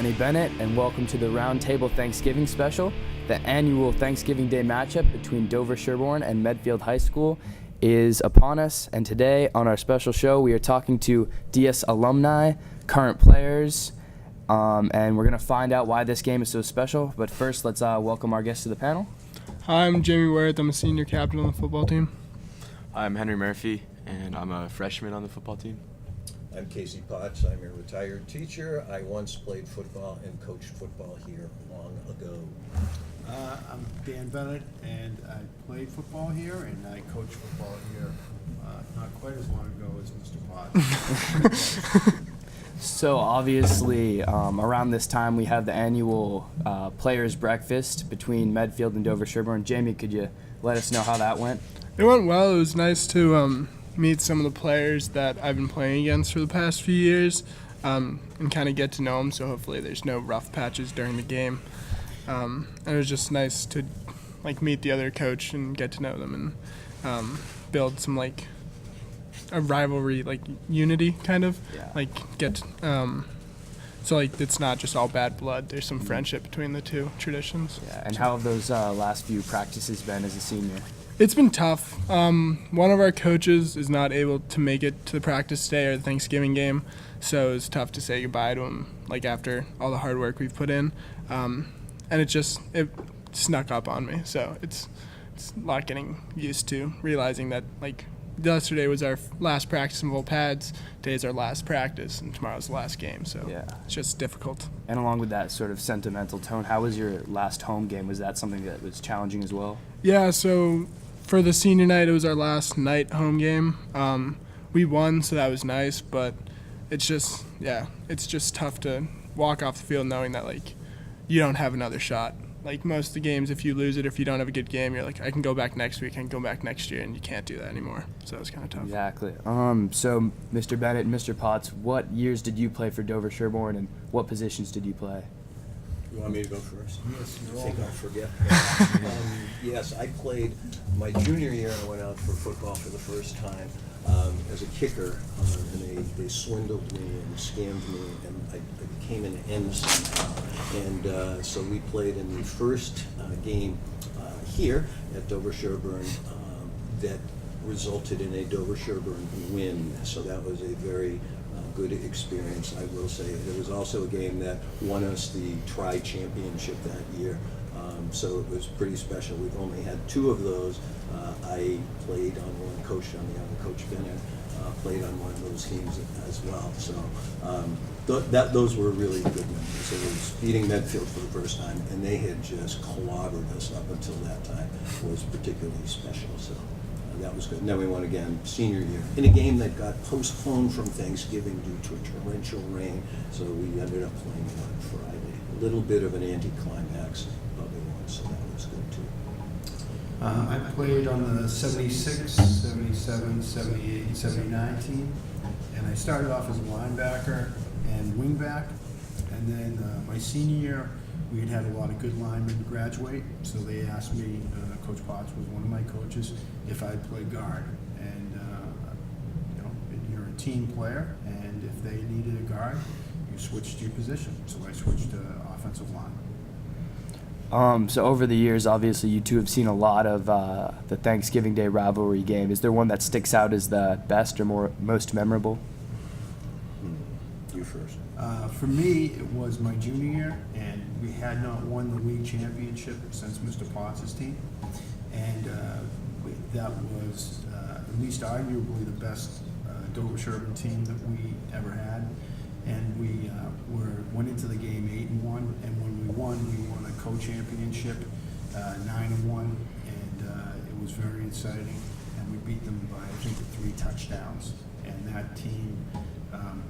Danny Bennett, and welcome to the Roundtable Thanksgiving Special. The annual Thanksgiving Day matchup between Dover-Sherborn and Medfield High School is upon us, and today on our special show we are talking to DS alumni, current players, and we're going to find out why this game is so special. But first, let's welcome our guests to the panel. Hi, I'm Jamie Worth. I'm a senior captain on the football team. I'm Henry Murphy, and I'm a freshman on the football team. I'm Casey Potts. I'm a retired teacher. I once played football and coached football here long ago. I'm Dan Bennett, and I played football here, and I coached football here not quite as long ago as Mr. Potts. So obviously, around this time we have the annual Players' Breakfast between Medfield and Dover-Sherborn. Jamie, could you let us know how that went? It went well. It was nice to meet some of the players that I've been playing against for the past few years and kind of get to know them, so hopefully there's no rough patches during the game. And it was just nice to meet the other coach and get to know them and build some a rivalry, unity kind of. Yeah. So it's not just all bad blood. There's some friendship between the two traditions. Yeah. And how have those last few practices been as a senior? It's been tough. One of our coaches is not able to make it to the practice day or the Thanksgiving game, so it's tough to say goodbye to him after all the hard work we've put in. And it snuck up on me, so it's a lot getting used to, realizing that yesterday was our last practice in full pads, today's our last practice, and tomorrow's the last game, so yeah. It's just difficult. And along with that sort of sentimental tone, how was your last home game? Was that something that was challenging as well? Yeah, so for the senior night, it was our last night home game. We won, so that was nice, but it's just tough to walk off the field knowing that you don't have another shot. Most of the games, if you lose it, if you don't have a good game, you're I can go back next week, I can go back next year, and you can't do that anymore. So it was kind of tough. Exactly. So Mr. Bennett and Mr. Potts, what years did you play for Dover-Sherborn, and what positions did you play? You want me to go first? Yes, I think I'll forget. Yes, I played my junior year. I went out for football for the first time as a kicker, and they swindled me and scammed me, and I became an end somehow. And so we played in the first game here at Dover-Sherborn that resulted in a Dover-Sherborn win. So that was a very good experience, I will say. There was also a game that won us the tri-championship that year, so it was pretty special. We've only had two of those. I played on one, coached on the other. Coach Bennett played on one of those teams as well. So those were really good memories. It was beating Medfield for the first time, and they had just clobbered us up until that time. It was particularly special. So that was good. And then we won again senior year in a game that got postponed from Thanksgiving due to a torrential rain, so we ended up playing it on Friday. A little bit of an anticlimax, but we won, so that was good too. I played on the 76, 77, 78, and 79 team, and I started off as a linebacker and wingback, and then my senior year we had a lot of good linemen graduate, so they asked me, Coach Potts was one of my coaches, if I'd play guard. And you're a team player, and if they needed a guard, you switched your position. So I switched to offensive line. So over the years, obviously, you two have seen a lot of the Thanksgiving Day rivalry game. Is there one that sticks out as the best or most memorable? You first. For me, it was my junior year, and we had not won the league championship since Mr. Potts' team. And that was at least arguably the best Dover-Sherborn team that we ever had. And we went into the game 8-1, and when we won a co-championship 9-1, and it was very exciting. And we beat them by I think 3 touchdowns. And that team,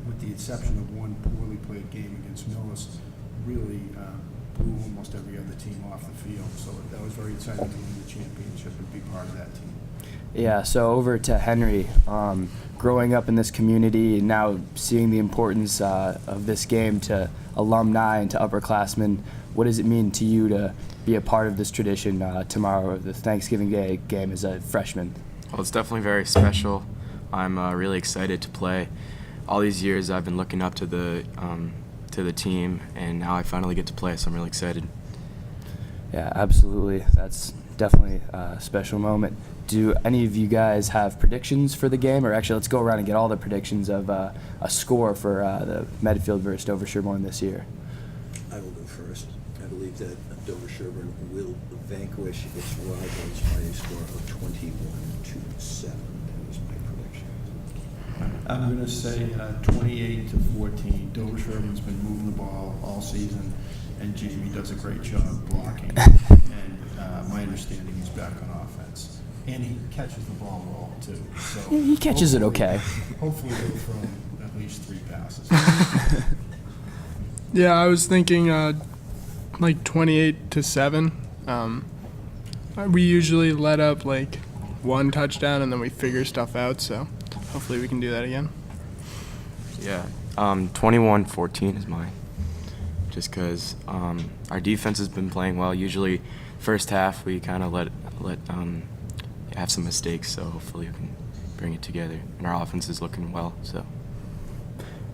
with the exception of one poorly played game against Millis, really blew almost every other team off the field. So that was very exciting to win the championship and be part of that team. Yeah, so over to Henry. Growing up in this community and now seeing the importance of this game to alumni and to upperclassmen, what does it mean to you to be a part of this tradition tomorrow, the Thanksgiving Day game as a freshman? Well, it's definitely very special. I'm really excited to play. All these years I've been looking up to the to the team, and now I finally get to play, so I'm really excited. Yeah, absolutely. That's definitely a special moment. Do any of you guys have predictions for the game? Or actually, let's go around and get all the predictions of a score for the Medfield versus Dover-Sherborn this year. I will go first. I believe that Dover-Sherborn will vanquish its rivals by a score of 21-7. That is my prediction. I'm going to say 28-14. Dover-Sherborn's been moving the ball all season, and Jamie does a great job blocking. And my understanding, he's back on offense. And he catches the ball well, too. So He catches it okay. Hopefully he'll throw at least 3 passes. Yeah, I was thinking like 28-7. We usually let up like 1 touchdown and then we figure stuff out. So hopefully we can do that again. Yeah, 21-14 is mine. Just because our defense has been playing well. Usually, first half we kind of let have some mistakes. So hopefully we can bring it together. And our offense is looking well. So.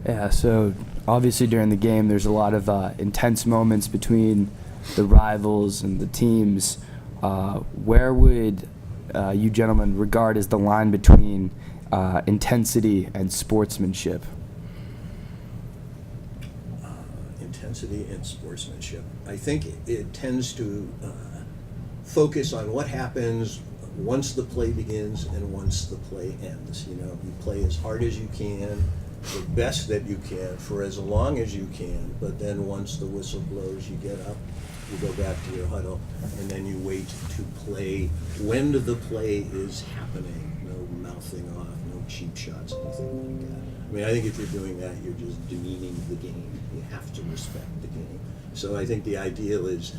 Yeah, so obviously during the game there's a lot of intense moments between the rivals and the teams. Where would you gentlemen regard as the line between intensity and sportsmanship? Intensity and sportsmanship. I think it tends to focus on what happens once the play begins and once the play ends. You play as hard as you can, the best that you can for as long as you can, but then once the whistle blows, you get up, you go back to your huddle, and then you wait to play when the play is happening. No mouthing off, no cheap shots, anything like that. I mean, I think if you're doing that, you're just demeaning the game. You have to respect the game. So I think the ideal is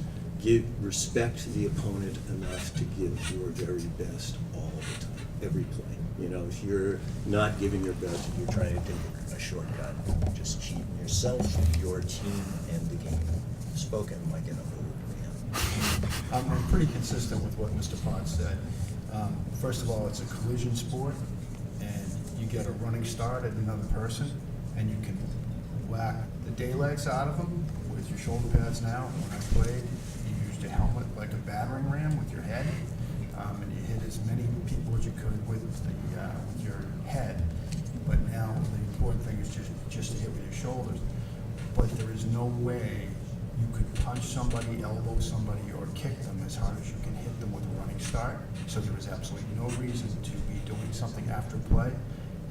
respect the opponent enough to give your very best all the time, every play. If you're not giving your best, if you're trying to take a shortcut, you're just cheating yourself, your team, and the game. Spoken like an old man. I'm pretty consistent with what Mr. Potts said. First of all, it's a collision sport, and you get a running start at another person, and you can whack the daylights out of them with your shoulder pads now. When I played, you used a helmet like a battering ram with your head, and you hit as many people as you could with your head. But now the important thing is just to hit with your shoulders. But there is no way you could punch somebody, elbow somebody, or kick them as hard as you can hit them with a running start. So there is absolutely no reason to be doing something after play,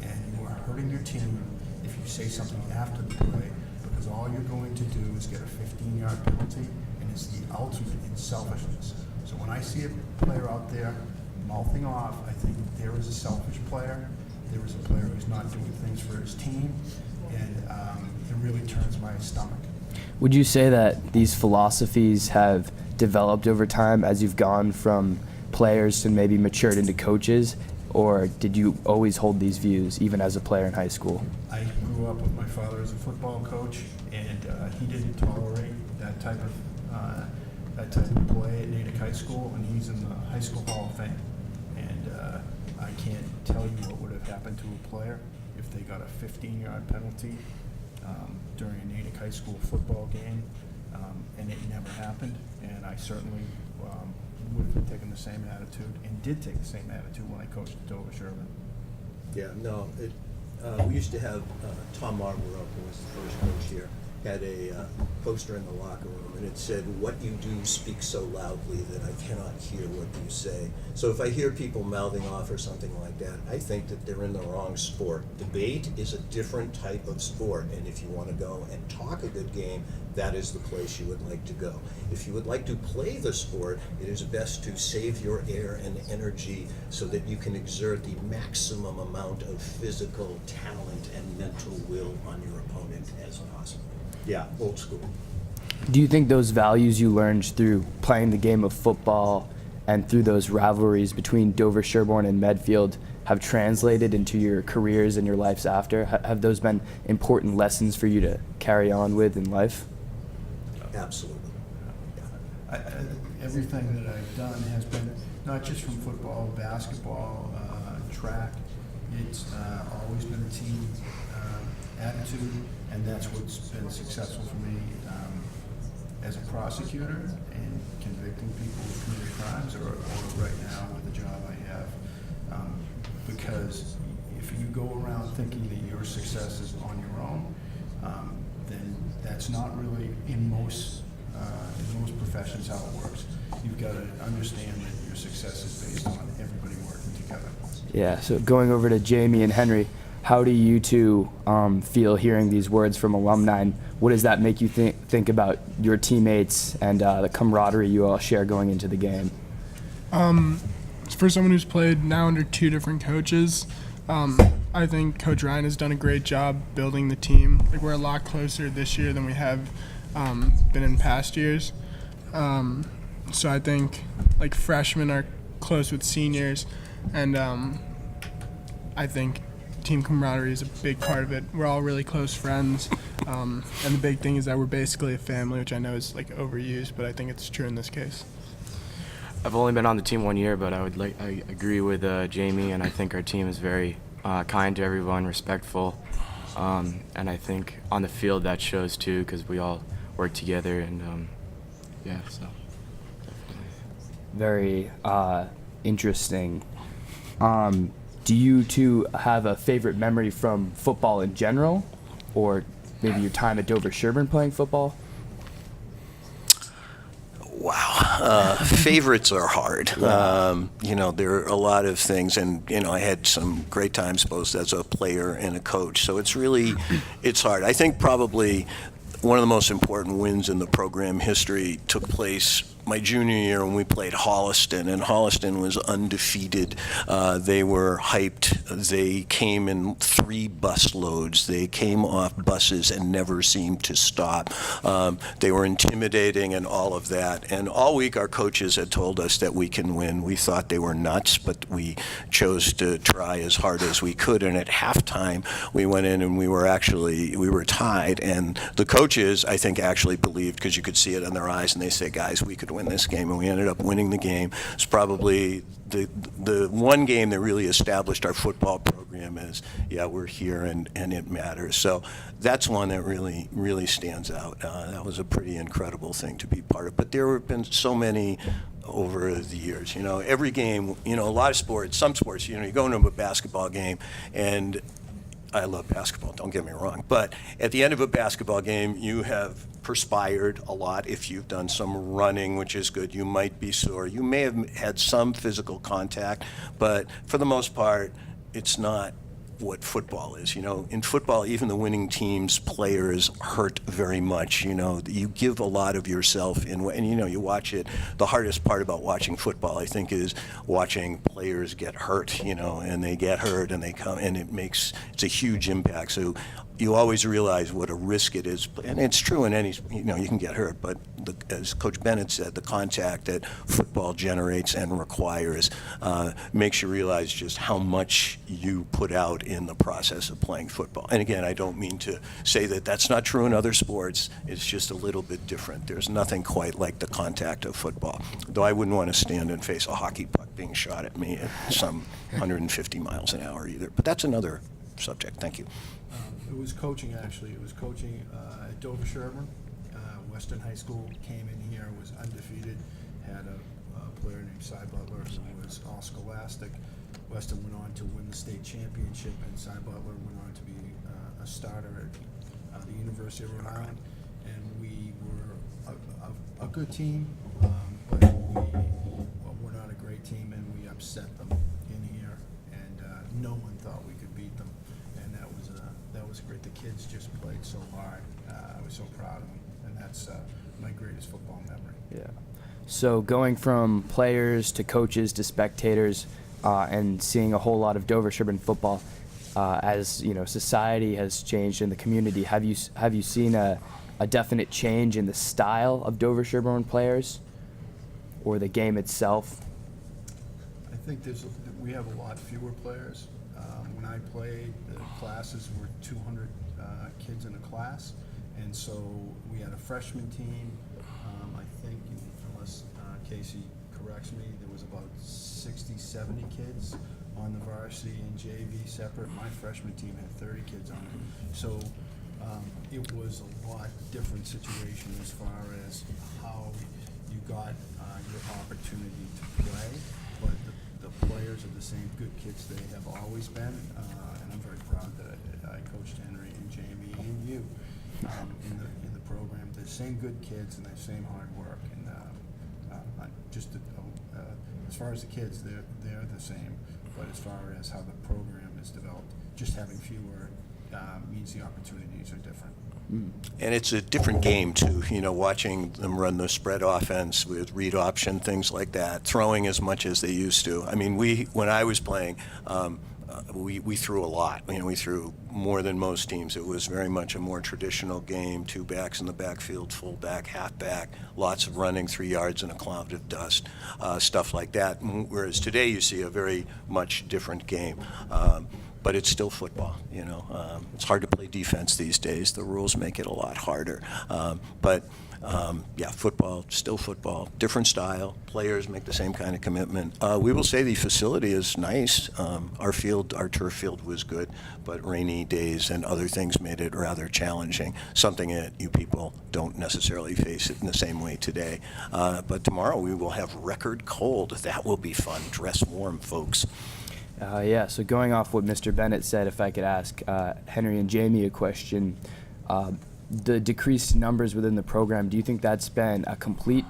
and you are hurting your team if you say something after the play, because all you're going to do is get a 15-yard penalty, and it's the ultimate in selfishness. So when I see a player out there mouthing off, I think there is a selfish player. There is a player who's not doing things for his team, and it really turns my stomach. Would you say that these philosophies have developed over time as you've gone from players to maybe matured into coaches, or did you always hold these views even as a player in high school? I grew up with my father as a football coach, and he didn't tolerate that type of play at Natick High School, and he's in the High School Hall of Fame. And I can't tell you what would have happened to a player if they got a 15-yard penalty during a Natick High School football game, and it never happened. And I certainly would have taken the same attitude, and did take the same attitude when I coached at Dover-Sherborn. Yeah, no, we used to have Tom Marlborough, who was the first coach here, had a poster in the locker room, and it said, "What you do speaks so loudly that I cannot hear what you say." So if I hear people mouthing off or something like that, I think that they're in the wrong sport. Debate is a different type of sport, and if you want to go and talk a good game, that is the place you would like to go. If you would like to play the sport, it is best to save your air and energy so that you can exert the maximum amount of physical talent and mental will on your opponent as possible. Yeah, old school. Do you think those values you learned through playing the game of football and through those rivalries between Dover-Sherborn and Medfield have translated into your careers and your lives after? Have those been important lessons for you to carry on with in life? Absolutely. Everything that I've done has been not just from football, basketball, track. It's always been a team attitude. And that's what's been successful for me as a prosecutor and convicting people who committed crimes, or right now with the job I have. Because if you go around thinking that your success is on your own, then that's not really in most professions how it works. You've got to understand that your success is based on everybody working together. Yeah, so going over to Jamie and Henry, how do you two feel hearing these words from alumni? What does that make you think about your teammates and the camaraderie you all share going into the game? For someone who's played now under 2 different coaches, I think Coach Ryan has done a great job building the team. Like, we're a lot closer this year than we have been in past years. So I think like freshmen are close with seniors, and I think team camaraderie is a big part of it. We're all really close friends, and the big thing is that we're basically a family, which I know is like overused, but I think it's true in this case. I've only been on the team 1 year, but I agree with Jamie, and I think our team is very kind to everyone, respectful, and I think on the field that shows too, because we all work together, and yeah, so definitely. Very interesting. Do you two have a favorite memory from football in general, or maybe your time at Dover-Sherborn playing football? Wow. Favorites are hard. There are a lot of things, and, I had some great times both as a player and a coach. So it's hard. I think probably one of the most important wins in the program history took place my junior year when we played Holliston, and Holliston was undefeated. They were hyped. They came in 3 bus loads. They came off buses and never seemed to stop. They were intimidating and all of that. And all week our coaches had told us that we can win. We thought they were nuts, but we chose to try as hard as we could. And at halftime, we went in and we were tied. And the coaches, I think, actually believed, because you could see it in their eyes, and they said, guys, we could win this game, and we ended up winning the game. It's probably the one game that really established our football program as, yeah, we're here and it matters. So that's one that really stands out. That was a pretty incredible thing to be part of. But there have been so many over the years. Every game, a lot of sports, some sports, you go into a basketball game, and I love basketball, don't get me wrong, but at the end of a basketball game, you have perspired a lot. If you've done some running, which is good, you might be sore. You may have had some physical contact, but for the most part, it's not what football is. In football, even the winning team's players hurt very much. You give a lot of yourself and you watch it. The hardest part about watching football, I think, is watching players get hurt, and they get hurt and they come, and it's a huge impact. So you always realize what a risk it is, and it's true in any, you can get hurt, but as Coach Bennett said, the contact that football generates and requires makes you realize just how much you put out in the process of playing football. And again, I don't mean to say that that's not true in other sports. It's just a little bit different. There's nothing quite like the contact of football, though I wouldn't want to stand and face a hockey puck being shot at me at some 150 miles an hour either. But that's another subject. Thank you. It was coaching, actually. It was coaching at Dover-Sherborn. Western High School came in here, was undefeated, had a player named Cy Butler who was all scholastic. Western went on to win the state championship, and Cy Butler went on to be a starter at the University of Rhode Island. And we were a good team, but we're not a great team, and we upset them in here, and no one thought we could beat them. And that was great. The kids just played so hard. I was so proud of them, and that's my greatest football memory. Yeah. So going from players to coaches to spectators, and seeing a whole lot of Dover-Sherborn football, as society has changed in the community. Have you seen a definite change in the style of Dover-Sherborn players, or the game itself? I think we have a lot fewer players. When I played, the classes were 200 kids in a class, and so we had a freshman team. I think, unless Casey corrects me, there was about 60, 70 kids on the varsity and JV separate. My freshman team had 30 kids on it. So It was a lot different situation as far as how you got your opportunity to play, but the players are the same good kids they have always been, and I'm very proud that I coached Henry and Jamie and you in the program. They're the same good kids and the same hard work, and as far as the kids, they're the same, but as far as how the program is developed, just having fewer means the opportunities are different. And it's a different game too, watching them run the spread offense with read option, things like that, throwing as much as they used to. I mean, when I was playing, we threw a lot. We threw more than most teams. It was very much a more traditional game, 2 backs in the backfield, full back, half back, lots of running, 3 yards in a cloud of dust, stuff like that. Whereas today you see a very much different game. But it's still football, It's hard to play defense these days. The rules make it a lot harder. Football, still football, different style. Players make the same kind of commitment. We will say the facility is nice. Our turf field was good, but rainy days and other things made it rather challenging, something that you people don't necessarily face it in the same way today. But tomorrow we will have record cold. That will be fun. Dress warm, folks. So going off what Mr. Bennett said, if I could ask Henry and Jamie a question, the decreased numbers within the program, do you think that's been a complete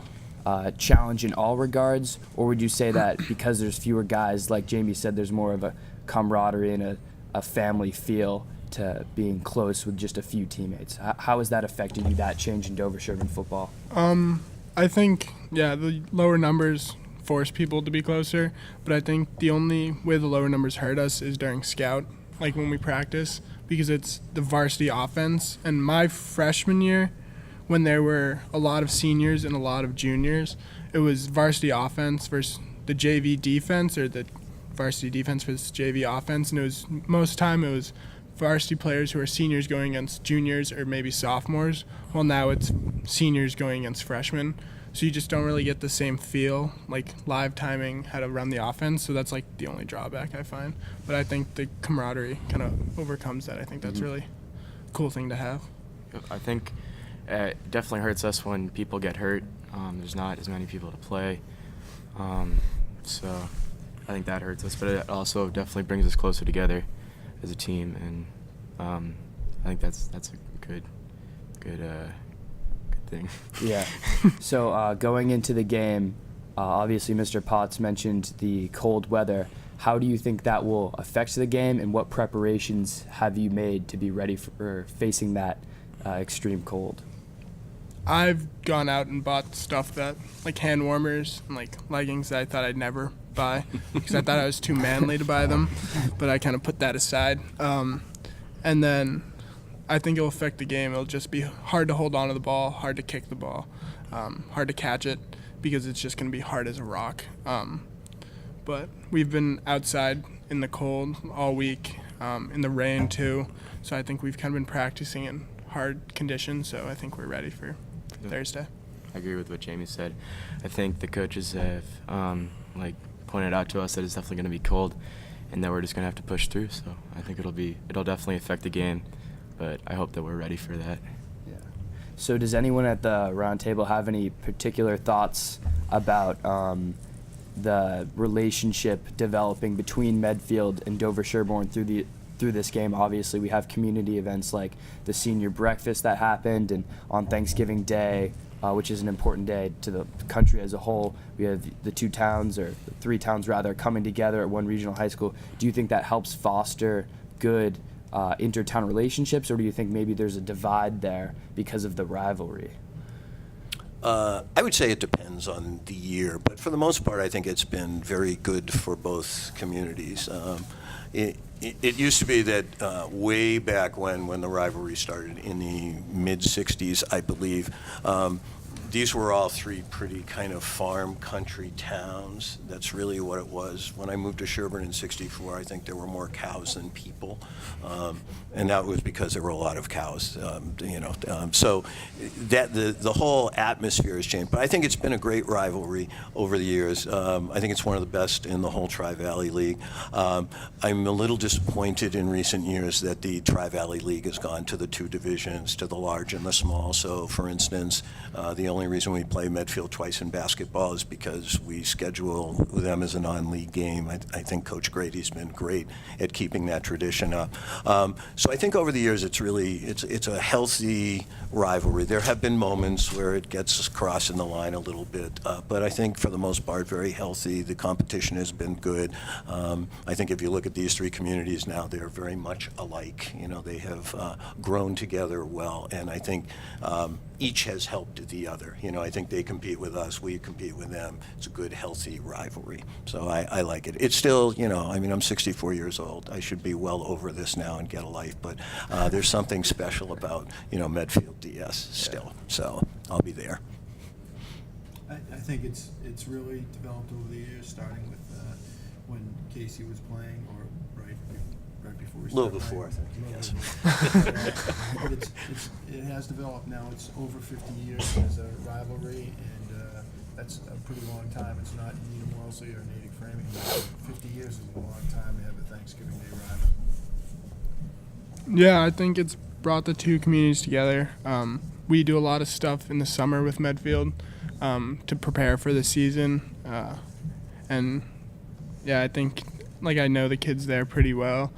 challenge in all regards, or would you say that because there's fewer guys, like Jamie said, there's more of a camaraderie and a family feel to being close with just a few teammates? How has that affected you, that change in Dover-Sherborn football? I think, the lower numbers force people to be closer, but I think the only way the lower numbers hurt us is during scout, like when we practice, because it's the varsity offense. And my freshman year, when there were a lot of seniors and a lot of juniors, it was varsity offense versus the JV defense, or the varsity defense versus JV offense, and most time it was varsity players who are seniors going against juniors or maybe sophomores. Well, now it's seniors going against freshmen. So you just don't really get the same feel, like live timing, how to run the offense. So that's like the only drawback I find. But I think the camaraderie kind of overcomes that. I think that's really a cool thing to have. I think it definitely hurts us when people get hurt. There's not as many people to play. So I think that hurts us. But it also definitely brings us closer together as a team. And I think that's a good thing. Yeah. So going into the game, obviously Mr. Potts mentioned the cold weather. How do you think that will affect the game, and what preparations have you made to be ready for facing that extreme cold? I've gone out and bought stuff that, like hand warmers and like leggings that I thought I'd never buy because I thought I was too manly to buy them, but I kind of put that aside. And then I think it'll affect the game. It'll just be hard to hold on to the ball, hard to kick the ball, hard to catch it because it's just going to be hard as a rock. But we've been outside in the cold all week, in the rain too, so I think we've kind of been practicing in hard conditions, so I think we're ready for Thursday. I agree with what Jamie said. I think the coaches have pointed out to us that it's definitely going to be cold and that we're just going to have to push through, so I think it'll definitely affect the game. But I hope that we're ready for that. Yeah. So does anyone at the Roundtable have any particular thoughts about the relationship developing between Medfield and Dover-Sherborn through this game? Obviously, we have community events like the senior breakfast that happened, and on Thanksgiving Day, which is an important day to the country as a whole, we have the 2 towns, or the 3 towns rather, coming together at one regional high school. Do you think that helps foster good inter-town relationships, or do you think maybe there's a divide there because of the rivalry? I would say it depends on the year, but for the most part, I think it's been very good for both communities. It used to be that way back when the rivalry started in the mid-'60s, I believe, these were all three pretty kind of farm country towns. That's really what it was. When I moved to Sherborn in '64, I think there were more cows than people, and that was because there were a lot of cows. So that the whole atmosphere has changed. But I think it's been a great rivalry over the years. I think it's one of the best in the whole Tri-Valley League. I'm a little disappointed in recent years that the Tri-Valley League has gone to the two divisions, to the large and the small. So, for instance, the only reason we play Medfield twice in basketball is because we schedule them as a non-league game. I think Coach Grady's been great at keeping that tradition up. So I think over the years it's a healthy rivalry. There have been moments where it gets crossing the line a little bit, but I think for the most part very healthy. The competition has been good. I think if you look at these three communities now, they're very much alike. They have grown together well, and I think each has helped the other. I think they compete with us, we compete with them. It's a good, healthy rivalry. So I like it. It's still, I'm 64 years old. I should be well over this now and get a life, but there's something special about, Medfield DS still. So I'll be there. I think it's really developed over the years, starting with when Casey was playing, or right before we A little started before, I think, yes. But it has developed now. It's over 50 years as a rivalry, and that's a pretty long time. It's not Needham Wellesley or Natick Framing. 50 years is a long time to have a Thanksgiving Day rival. Yeah, I think it's brought the two communities together. We do a lot of stuff in the summer with Medfield to prepare for the season, and yeah, I think I know the kids there pretty well,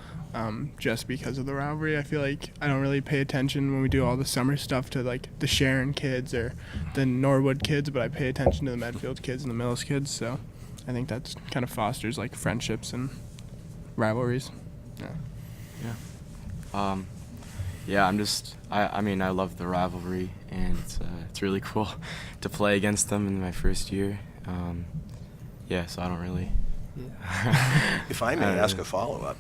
just because of the rivalry. I feel like I don't really pay attention when we do all the summer stuff to the Sharon kids or the Norwood kids, but I pay attention to the Medfield kids and the Millis kids. So I think that kind of fosters friendships and rivalries. I love the rivalry, and it's really cool to play against them in my first year. So I don't really. If I may ask a follow-up,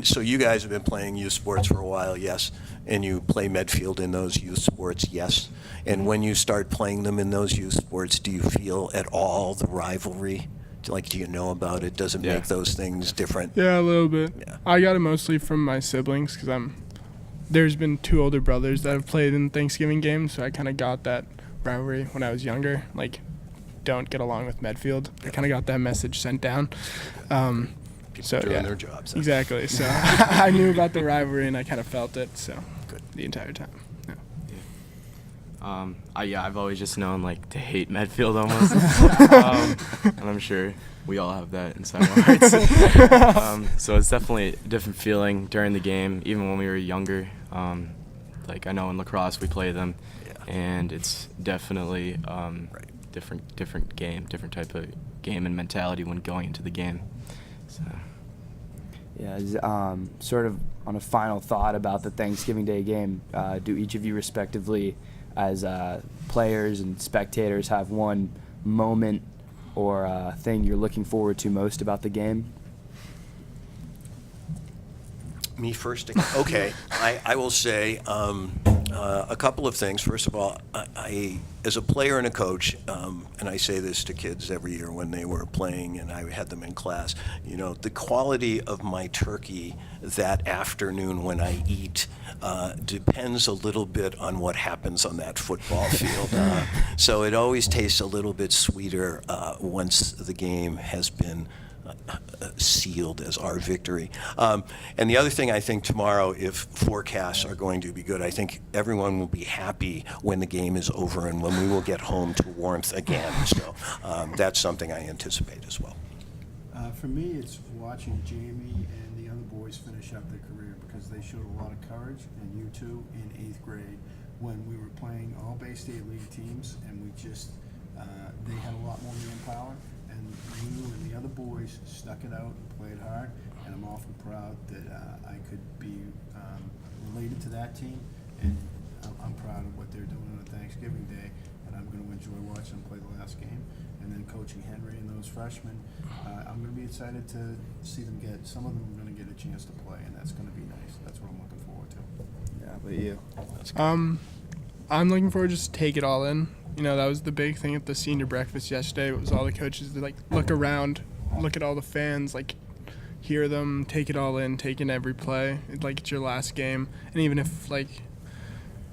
so you guys have been playing youth sports for a while, yes, and you play Medfield in those youth sports, yes. And when you start playing them in those youth sports, do you feel at all the rivalry? Do you know about it? Does it make those things different? Yeah, a little bit. Yeah. I got it mostly from my siblings because there's been two older brothers that have played in Thanksgiving games, so I kind of got that rivalry when I was younger. Don't get along with Medfield. I kind of got that message sent down. People doing their jobs. Huh? Exactly. So I knew about the rivalry and I kind of felt it. So Good. The entire time. Yeah. I've always just known to hate Medfield almost, and I'm sure we all have that inside our hearts. So it's definitely a different feeling during the game, even when we were younger. I know in lacrosse we play them, and it's definitely different game, different type of game and mentality when going into the game. So. Yeah, sort of on a final thought about the Thanksgiving Day game, do each of you respectively as players and spectators have one moment or thing you're looking forward to most about the game? Me first? Okay. I will say a couple of things. First of all, I as a player and a coach, and I say this to kids every year when they were playing and I had them in class, the quality of my turkey that afternoon when I eat depends a little bit on what happens on that football field. So it always tastes a little bit sweeter once the game has been sealed as our victory. And the other thing, I think tomorrow, if forecasts are going to be good, I think everyone will be happy when the game is over and when we will get home to warmth again. So that's something I anticipate as well. For me, it's watching Jamie and the other boys finish up their career, because they showed a lot of courage, and you two in 8th grade, when we were playing all Bay State League teams, and we just, they had a lot more manpower. And you and the other boys stuck it out and played hard, and I'm awful proud that I could be related to that team, and I'm proud of what they're doing on Thanksgiving Day, and I'm going to enjoy watching them play the last game, and then coaching Henry and those freshmen. I'm going to be excited to see them some of them are going to get a chance to play, and that's going to be nice. That's what I'm looking forward to. Yeah, but you? I'm looking forward to just take it all in, that was the big thing at the senior breakfast yesterday. It was all the coaches to look around, look at all the fans, hear them, take it all in, take in every play. It's your last game, and even if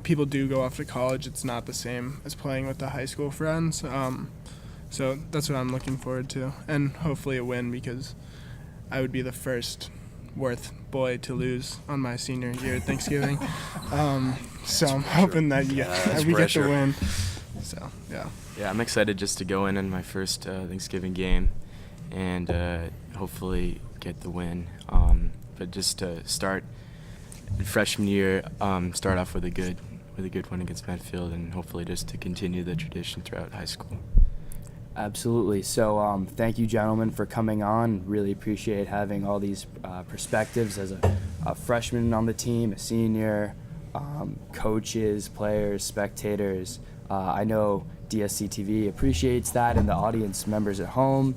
people do go off to college, it's not the same as playing with the high school friends. So that's what I'm looking forward to, and hopefully a win, because I would be the first Worth boy to lose on my senior year at Thanksgiving. So I'm hoping that we get the win. So yeah. Yeah, I'm excited just to go in my first Thanksgiving game, and hopefully get the win. But just to start freshman year, start off with a good win against Medfield, and hopefully just to continue the tradition throughout high school. Absolutely. So thank you, gentlemen, for coming on. Really appreciate having all these perspectives as a freshman on the team, a senior, coaches, players, spectators. I know DSC TV appreciates that, and the audience members at home.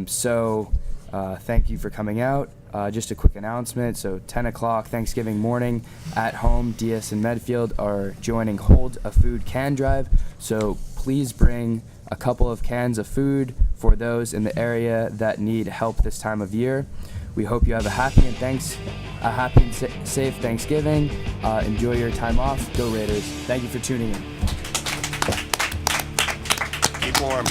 So thank you for coming out. Just a quick announcement. So 10 o'clock Thanksgiving morning at home, DS and Medfield are joining Hold a Food Can Drive. So please bring a couple of cans of food for those in the area that need help this time of year. We hope you have a happy and safe Thanksgiving. Enjoy your time off. Go Raiders. Thank you for tuning in. Keep warm.